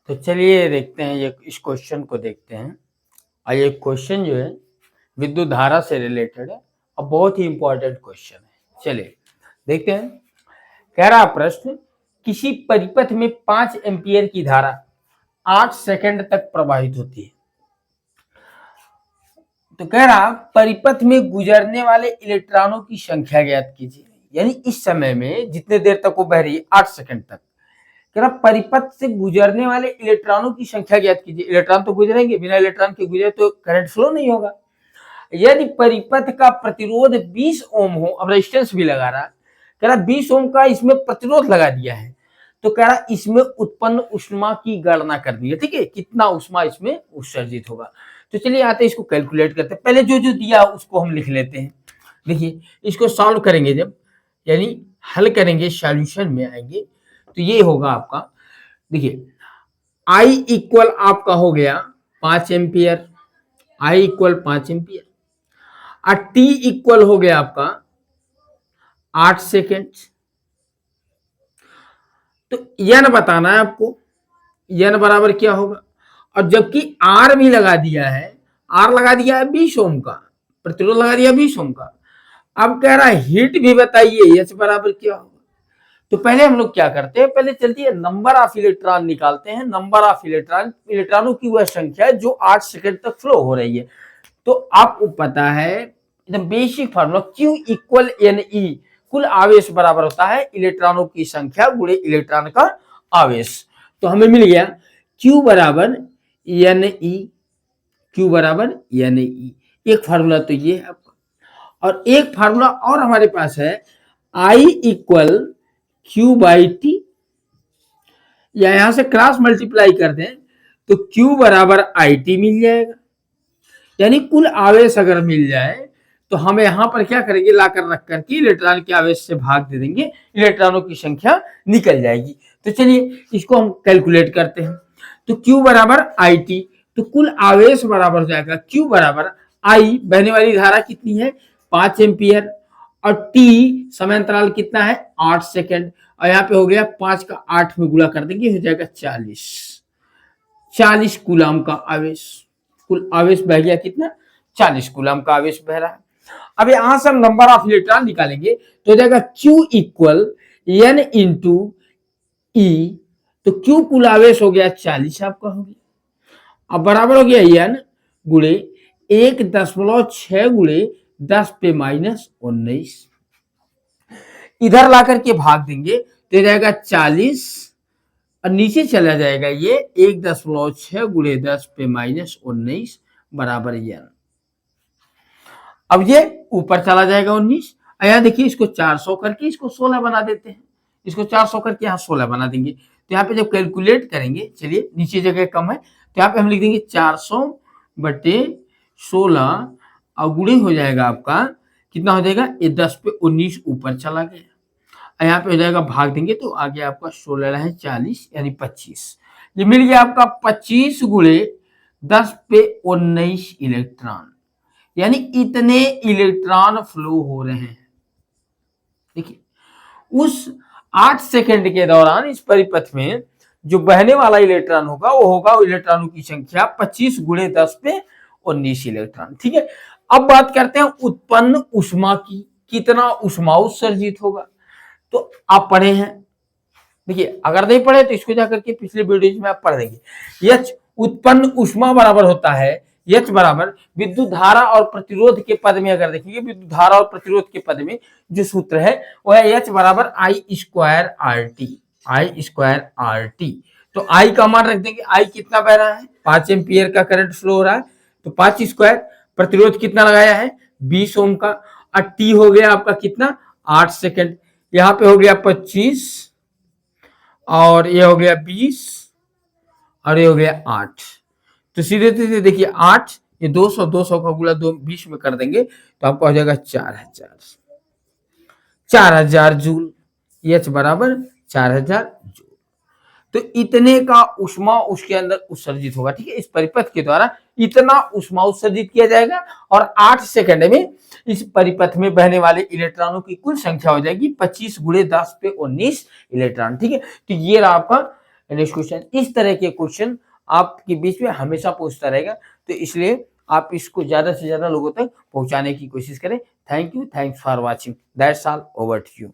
तो चलिए देखते हैं ये इस क्वेश्चन को देखते हैं। और ये क्वेश्चन जो है विद्युत धारा से रिलेटेड है और बहुत ही इंपॉर्टेंट क्वेश्चन है। चलिए देखते हैं। कह रहा प्रश्न, किसी परिपथ में 5 एम्पियर की धारा 8 सेकंड तक प्रवाहित होती है। तो कह रहा परिपथ में गुजरने वाले इलेक्ट्रॉनों की संख्या ज्ञात कीजिए। यानी इस समय में जितने देर तक वो बह रही है 8 सेकंड तक, कह रहा परिपथ से गुजरने वाले इलेक्ट्रॉनों की संख्या ज्ञात कीजिए। इलेक्ट्रॉन तो गुजरेंगे, बिना इलेक्ट्रॉन के गुजरे तो करंट फ्लो नहीं होगा। यदि परिपथ का प्रतिरोध 20 ओम हो, अब रेजिस्टेंस भी लगा रहा, कह रहा 20 ओम का इसमें प्रतिरोध लगा दिया है, तो कह रहा इसमें उत्पन्न ऊष्मा की गणना कर दी है। ठीक है, कितना ऊष्मा इसमें उत्सर्जित होगा। तो चलिए आते हैं इसको कैलकुलेट करते हैं। पहले जो जो दिया उसको हम लिख लेते हैं। देखिए इसको सॉल्व करेंगे जब, यानी हल करेंगे, सॉल्यूशन में आएंगे, तो ये होगा आपका। देखिए I इक्वल आपका हो गया 5 एम्पियर, I इक्वल 5 एम्पियर, और T इक्वल हो गया आपका 8 सेकेंड। तो n बताना है आपको, n बराबर क्या होगा। और जबकि R भी लगा दिया है, R लगा दिया है 20 ओम का, प्रतिरोध लगा दिया 20 ओम का। अब कह रहा है हीट भी बताइए H बराबर क्या होगा। तो पहले हम लोग क्या करते हैं, पहले चलती है नंबर ऑफ इलेक्ट्रॉन निकालते हैं। नंबर ऑफ इलेक्ट्रॉन, इलेक्ट्रॉनों की वह संख्या जो 8 सेकंड तक फ्लो हो रही है। तो आपको पता है एकदम basic formula, Q equal NE, कुल आवेश बराबर होता है इलेक्ट्रॉनों की संख्या गुणे इलेक्ट्रॉन का आवेश। तो हमें मिल गया Q बराबर NE, Q बराबर NE। एक फार्मूला तो ये है आपका, और एक फार्मूला और हमारे पास है I equal Q by T, या यहां से क्रॉस मल्टीप्लाई कर दें तो Q बराबर IT मिल जाएगा। यानी कुल आवेश अगर मिल जाए तो हम यहां पर क्या करेंगे, लाकर रख करके इलेक्ट्रॉन के आवेश से भाग दे देंगे, इलेक्ट्रॉनों की संख्या निकल जाएगी। तो चलिए इसको हम कैलकुलेट करते हैं। तो Q बराबर IT, तो कुल आवेश बराबर हो जाएगा Q बराबर I, बहने वाली धारा कितनी है 5 एम्पियर, और T समय अंतराल कितना है 8 सेकंड, और यहाँ पे हो गया 5 का 8 में गुणा कर देंगे, हो जाएगा 40 कूलम का आवेश। कुल आवेश बह गया कितना, 40 कूलम का आवेश बह रहा है। अब यहां से हम नंबर ऑफ इलेक्ट्रॉन निकालेंगे तो हो जाएगा Q equal N into E, तो Q कुल आवेश हो गया 40 आपका हो गया, अब बराबर हो गया N गुणे 1.6 गुणे 10 पे माइनस 19, इधर ला करके भाग देंगे तो जाएगा 40, और नीचे चला जाएगा ये 1.6 गुणे 10 पे माइनस 19 बराबर N। अब ये ऊपर चला जाएगा 19, यहाँ देखिए इसको 400 करके इसको 16 बना देते हैं, इसको 400 करके यहाँ 16 बना देंगे। तो यहाँ पे जब कैलकुलेट करेंगे, चलिए नीचे जगह कम है तो यहाँ पे हम लिख देंगे 400 बटे 16, और गुणे हो जाएगा आपका कितना हो जाएगा, ये 10 पे 19 ऊपर चला गया, यहाँ पे हो जाएगा भाग देंगे तो आगे आपका 16 है 40 यानी 25, ये मिल गया आपका 25 गुणे 10 पे 19 इलेक्ट्रॉन, यानी इतने इलेक्ट्रॉन फ्लो हो रहे हैं। देखिए उस 8 सेकंड के दौरान इस परिपथ में जो बहने वाला इलेक्ट्रॉन होगा वो होगा इलेक्ट्रॉनों की संख्या 25 गुणे 10 पे 19 इलेक्ट्रॉन। ठीक है, अब बात करते हैं उत्पन्न ऊष्मा की, कितना ऊष्मा उत्सर्जित होगा। तो आप पढ़े हैं, देखिए अगर नहीं पढ़े तो इसको जाकर के पिछले वीडियो में आप पढ़ देंगे। H उत्पन्न ऊष्मा बराबर होता है, H बराबर विद्युत धारा और प्रतिरोध के पद में, अगर देखेंगे विद्युत धारा और प्रतिरोध के पद में जो सूत्र है वो है H बराबर I square RT, I square RT। तो I का मान रख देंगे, I कितना बह रहा है 5 एम्पियर का करंट फ्लो हो रहा है, तो 5 स्क्वायर, प्रतिरोध कितना लगाया है 20 ओम का, और T हो गया आपका कितना 8 सेकंड, यहाँ पे हो गया 25, और ये हो गया 20, और ये हो गया 8। तो सीधे सीधे देखिए 8, ये 200 का गुणा 20 में कर देंगे तो आपका हो जाएगा 4000 जूल, H बराबर 4000 जूल। तो इतने का ऊष्मा उसके अंदर उत्सर्जित होगा। ठीक है, इस परिपथ के द्वारा इतना ऊष्मा उत्सर्जित किया जाएगा, और 8 सेकंड में इस परिपथ में बहने वाले इलेक्ट्रॉनों की कुल संख्या हो जाएगी 25 गुणे 10 पे 19 इलेक्ट्रॉन। ठीक है, तो ये रहा आपका नेक्स्ट क्वेश्चन, इस तरह के क्वेश्चन आपके बीच में हमेशा पूछता रहेगा, तो इसलिए आप इसको ज़्यादा से ज़्यादा लोगों तक पहुँचाने की कोशिश करें। Thank you, thanks for watching, that's all, over to you.